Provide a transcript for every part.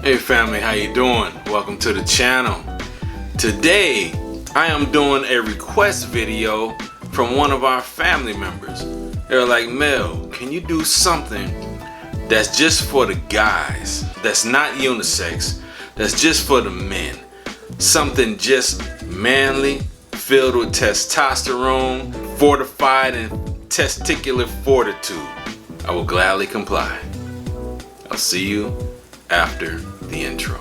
Hey family, how you doing? Welcome to the channel. Today I am doing a request video from one of our family members. They're like, Mel, can you do something that's just for the guys, that's not unisex, that's just for the men, something just manly, filled with testosterone, fortified in testicular fortitude? I will gladly comply. I'll see you after the intro.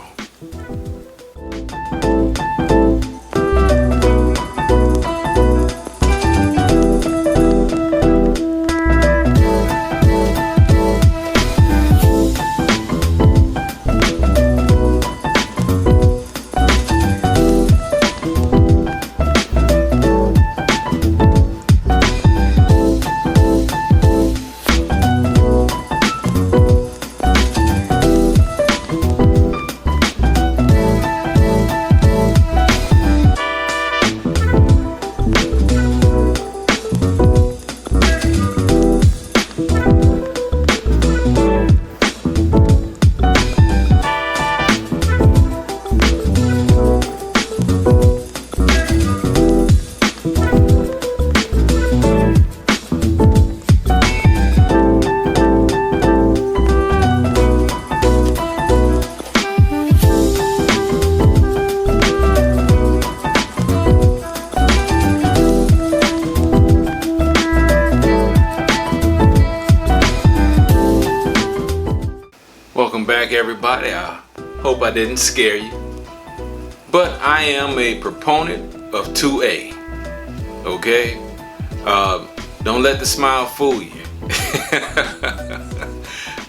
Welcome back everybody. I hope I didn't scare you, but I am a proponent of 2A. Okay, don't let the smile fool you.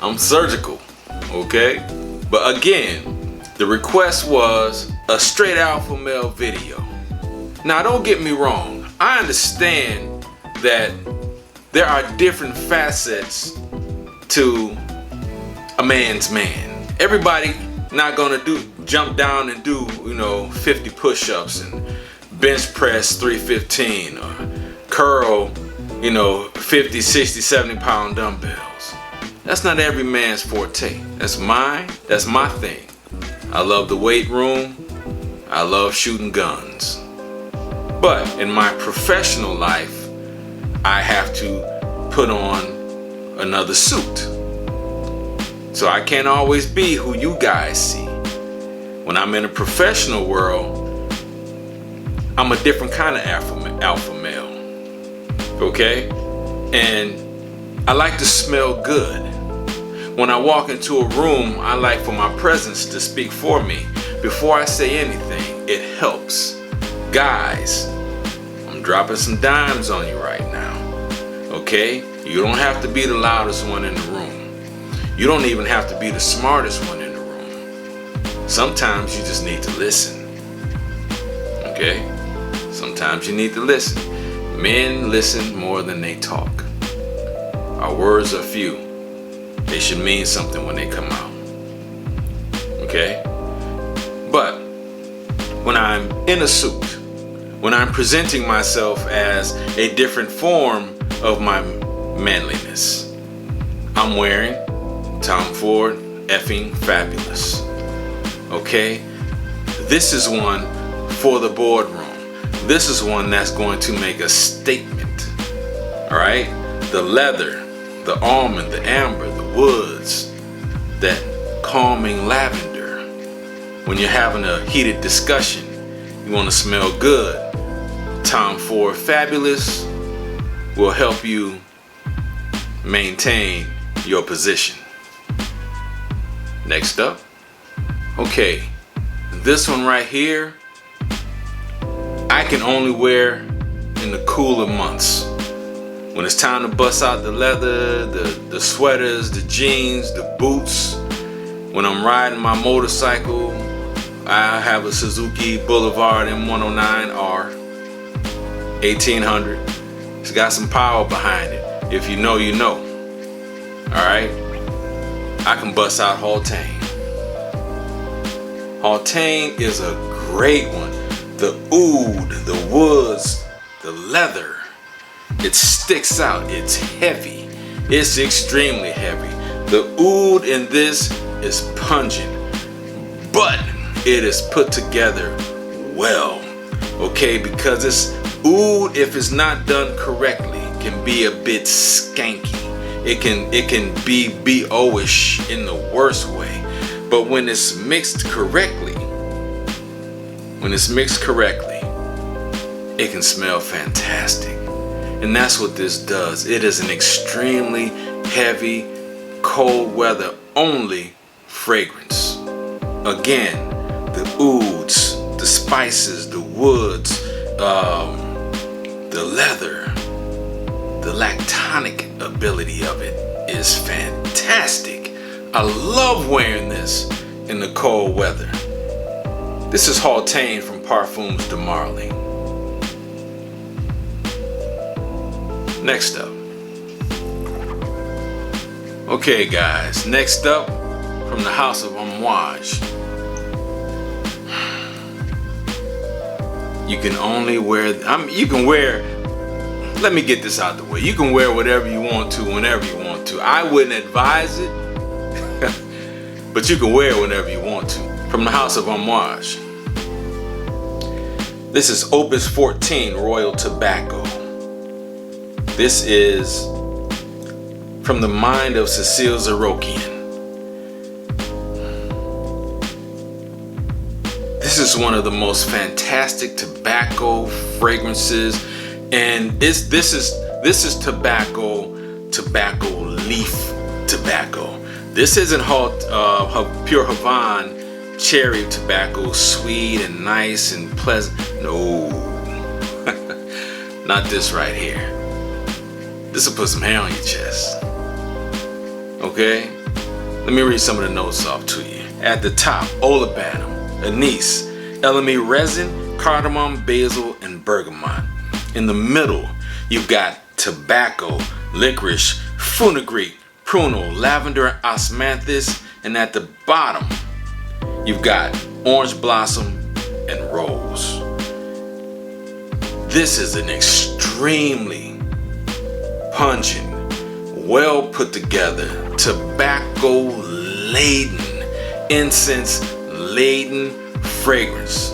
I'm surgical, okay? But again, the request was a straight alpha male video. Now don't get me wrong, I understand that there are different facets to a man's man. Everybody not gonna jump down and do 50 push-ups and bench press 315 or curl 50, 60, 70 pound dumbbells. That's not every man's forte. That's mine. That's my thing. I love the weight room. I love shooting guns. But in my professional life, I have to put on another suit. So I can't always be who you guys see. When I'm in a professional world, I'm a different kind of alpha male. Okay? And I like to smell good. When I walk into a room, I like for my presence to speak for me. Before I say anything, it helps. Guys, I'm dropping some dimes on you right now. Okay? You don't have to be the loudest one in the room. You don't even have to be the smartest one in the room. Sometimes you just need to listen. Okay? Sometimes you need to listen. Men listen more than they talk. Our words are few. They should mean something when they come out. Okay? But when I'm in a suit, when I'm presenting myself as a different form of my manliness, I'm wearing Tom Ford effing fabulous. Okay? This is one for the boardroom. This is one that's going to make a statement. Alright? The leather, the almond, the amber, the woods, that calming lavender. When you're having a heated discussion, you want to smell good. Tom Ford Fabulous will help you maintain your position. Next up, okay, this one right here, I can only wear in the cooler months. When it's time to bust out the leather, the sweaters, the jeans, the boots. When I'm riding my motorcycle, I have a Suzuki Boulevard M109R 1800. It's got some power behind it. If you know, you know. Alright? I can bust out Haltane. Haltane is a great one. The oud, the woods, the leather. It sticks out. It's heavy. It's extremely heavy. The oud in this is pungent. but it is put together well, okay? Because this oud, if it's not done correctly, can be a bit skanky. It can be BO-ish in the worst way. But when it's mixed correctly, it can smell fantastic. And that's what this does. It is an extremely heavy, cold weather only fragrance. Again, the ouds, the spices, the woods, the leather, the lactonic ability of it is fantastic. I love wearing this in the cold weather. This is Haltane from Parfums de Marly. Next up. Okay guys, next up from the house of Amouage. You can only wear, let me get this out the way. You can wear whatever you want to, whenever you want to. I wouldn't advise it, but you can wear it whenever you want to. From the house of Amouage. This is Opus 14 Royal Tobacco. This is from the mind of Cecile Zarokian. This is one of the most fantastic tobacco fragrances, and this is tobacco leaf tobacco. This isn't pure Havana cherry tobacco, sweet and nice and pleasant. No, not this right here. This will put some hair on your chest. Okay, let me read some of the notes off to you. At the top, olibanum, anise, elemi resin, cardamom, basil, and bergamot. In the middle, you've got tobacco, licorice, fenugreek, pruno, lavender, osmanthus, and at the bottom, you've got orange blossom and rose. This is an extremely pungent, well put together, tobacco laden, incense laden fragrance.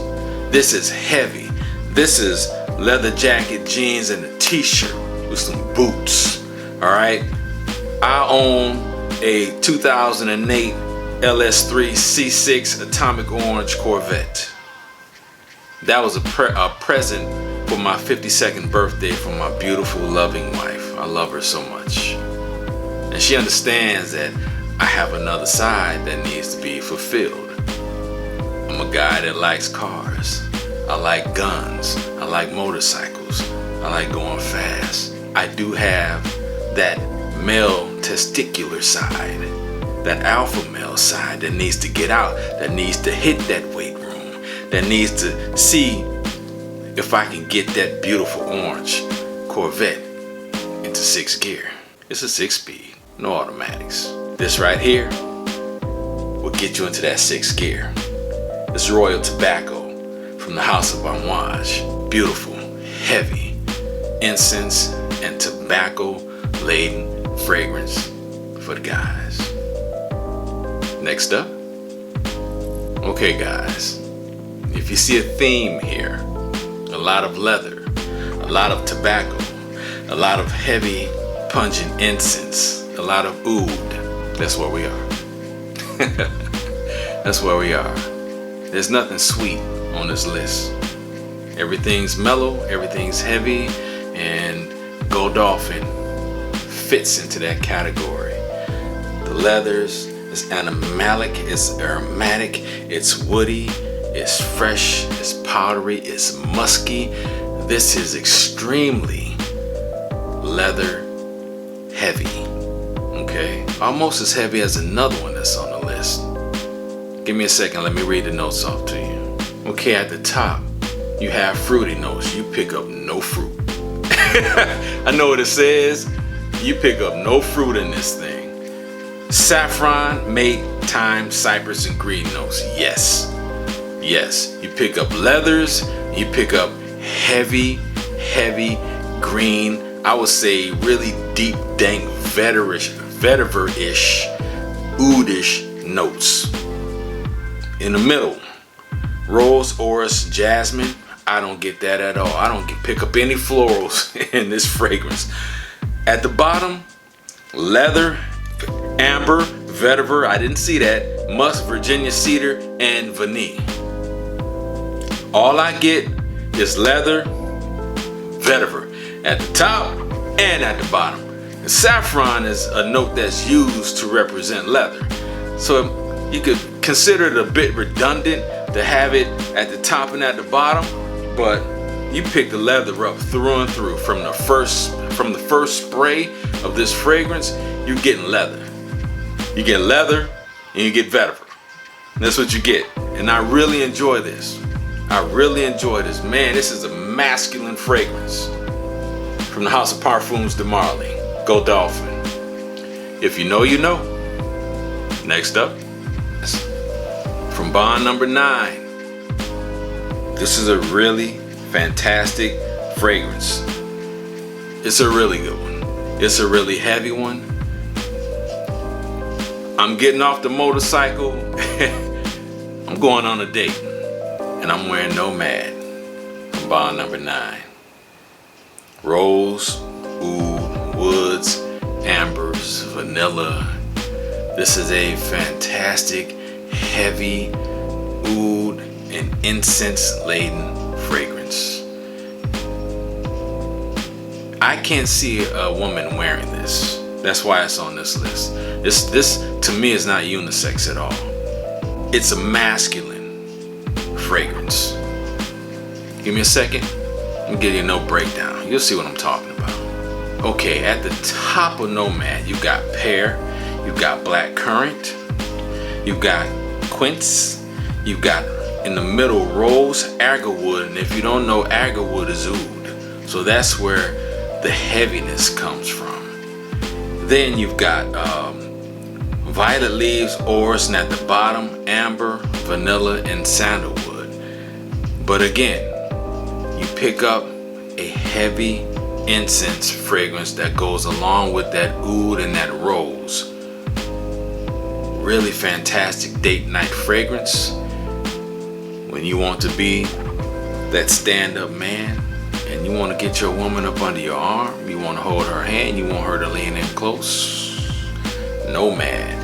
This is heavy. This is leather jacket, jeans, and a t-shirt with some boots. All right. I own a 2008 LS3 C6 Atomic Orange Corvette. That was a present for my 52nd birthday from my beautiful, loving wife. I love her so much. And she understands that I have another side that needs to be fulfilled. I'm a guy that likes cars. I like guns. I like motorcycles. I like going fast. I do have that male testicular side, that alpha male side that needs to get out, that needs to hit that weight room, that needs to see if I can get that beautiful orange Corvette into 6th gear. It's a 6-speed, no automatics. This right here will get you into that 6th gear. This Royal Tobacco from the house of Amouage. Beautiful, heavy incense and tobacco laden fragrance for the guys. Next up. Okay guys, if you see a theme here, a lot of leather, a lot of tobacco, a lot of heavy pungent incense, a lot of oud, that's where we are. That's where we are. There's nothing sweet on this list. Everything's mellow, everything's heavy, and Godolphin fits into that category. The leathers, it's animalic, it's aromatic, it's woody, it's fresh, it's powdery, it's musky. This is extremely leather heavy, okay? Almost as heavy as another one that's on the list. Give me a second, let me read the notes off to you. Okay, at the top, you have fruity notes. You pick up no fruit. I know what it says. You pick up no fruit in this thing. Saffron, mate, thyme, cypress, and green notes. Yes. Yes. You pick up leathers. You pick up heavy green. I would say really deep, dank, vetiver-ish, oudish notes. In the middle, rose, orris, jasmine. I don't get that at all. I don't pick up any florals in this fragrance. At the bottom, leather, amber, vetiver, I didn't see that, musk, Virginia cedar, and vanille. All I get is leather, vetiver at the top and at the bottom. And saffron is a note that's used to represent leather. So you could consider it a bit redundant to have it at the top and at the bottom, but you pick the leather up through and through. From the first spray of this fragrance, you're getting leather. You get leather and you get vetiver. That's what you get. And I really enjoy this. I really enjoy this. Man, this is a masculine fragrance. From the house of Parfums de Marly, Godolphin. If you know, you know. Next up, from bond number 9. This is a really fantastic fragrance. It's a really good one. It's a really heavy one. I'm getting off the motorcycle. I'm going on a date. And I'm wearing NoMad. From bond number 9. Rose, oud, woods, ambers, vanilla. This is a fantastic, heavy oud and incense-laden fragrance. I can't see a woman wearing this. That's why it's on this list. This to me is not unisex at all. It's a masculine fragrance. Give me a second. I'm gonna give you no breakdown. You'll see what I'm talking about. Okay, at the top of NoMad, you got pear, you got black currant, you got quince, you got in the middle rose, agarwood, and if you don't know, agarwood is oud. So that's where the heaviness comes from. Then you've got violet leaves, orris, and at the bottom, amber, vanilla, and sandalwood. But again, you pick up a heavy incense fragrance that goes along with that oud and that rose. Really fantastic date night fragrance. When you want to be that stand-up man and you want to get your woman up under your arm, you want to hold her hand, you want her to lean in close. NoMad.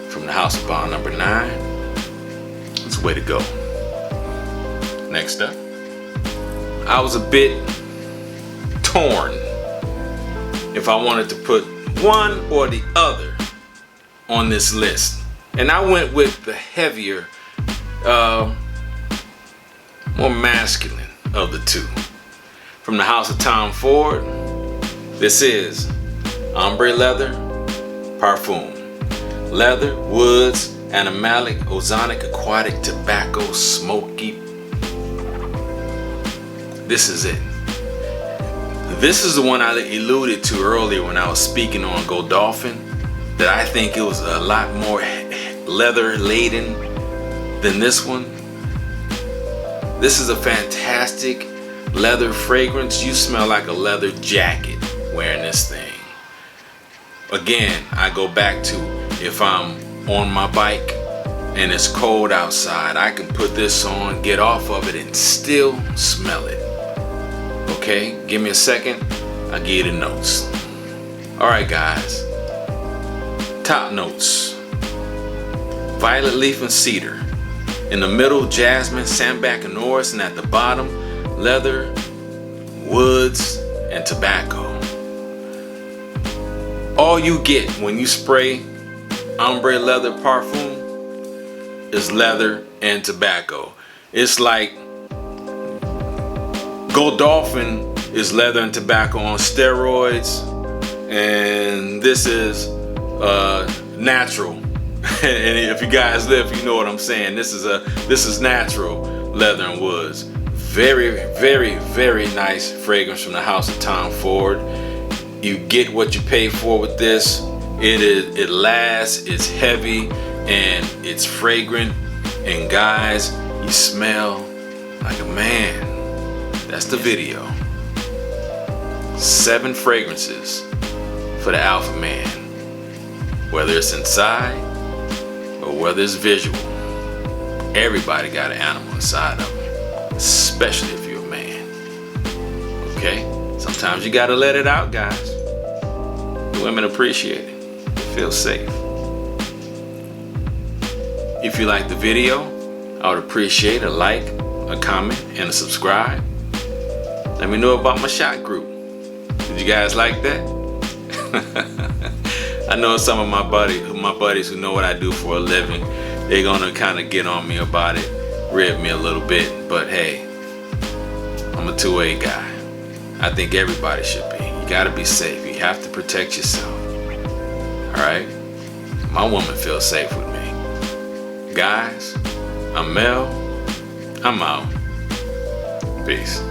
From the house of bond number 9. It's the way to go. Next up, I was a bit torn if I wanted to put one or the other on this list. And I went with the heavier, more masculine of the two. From the house of Tom Ford, this is Ombre Leather, Parfum. Leather, woods, animalic, ozonic, aquatic, tobacco, smoky. This is it. This is the one I alluded to earlier when I was speaking on Godolphin, that I think it was a lot more leather laden than this one. This is a fantastic leather fragrance. You smell like a leather jacket wearing this thing. Again, I go back to if I'm on my bike and it's cold outside, I can put this on, get off of it, and still smell it. Okay, give me a second, I'll give you the notes. Alright guys, top notes. Violet leaf and cedar. In the middle, jasmine, sambac, and orris, and at the bottom, leather, woods, and tobacco. All you get when you spray Ombre Leather Parfum is leather and tobacco. It's like Godolphin is leather and tobacco on steroids, and this is natural. And if you guys live, you know what I'm saying. This is natural leather and woods. Very, very, very nice fragrance from the house of Tom Ford. You get what you pay for with this. It lasts, it's heavy, and it's fragrant. And guys, you smell like a man. That's the video. 7 fragrances for the alpha man. Whether it's inside or whether it's visual. Everybody got an animal inside of them, especially if you're a man. Okay? Sometimes you gotta let it out, guys. The women appreciate it. Feel safe. If you like the video, I would appreciate a like, a comment, and a subscribe. Let me know about my shot group. Did you guys like that? I know some of my buddies who know what I do for a living, they're gonna kind of get on me about it, rib me a little bit, but hey, I'm a 2A guy. I think everybody should be. You gotta be safe. You have to protect yourself. Alright? My woman feels safe with me. Guys, I'm Mel. I'm out. Peace.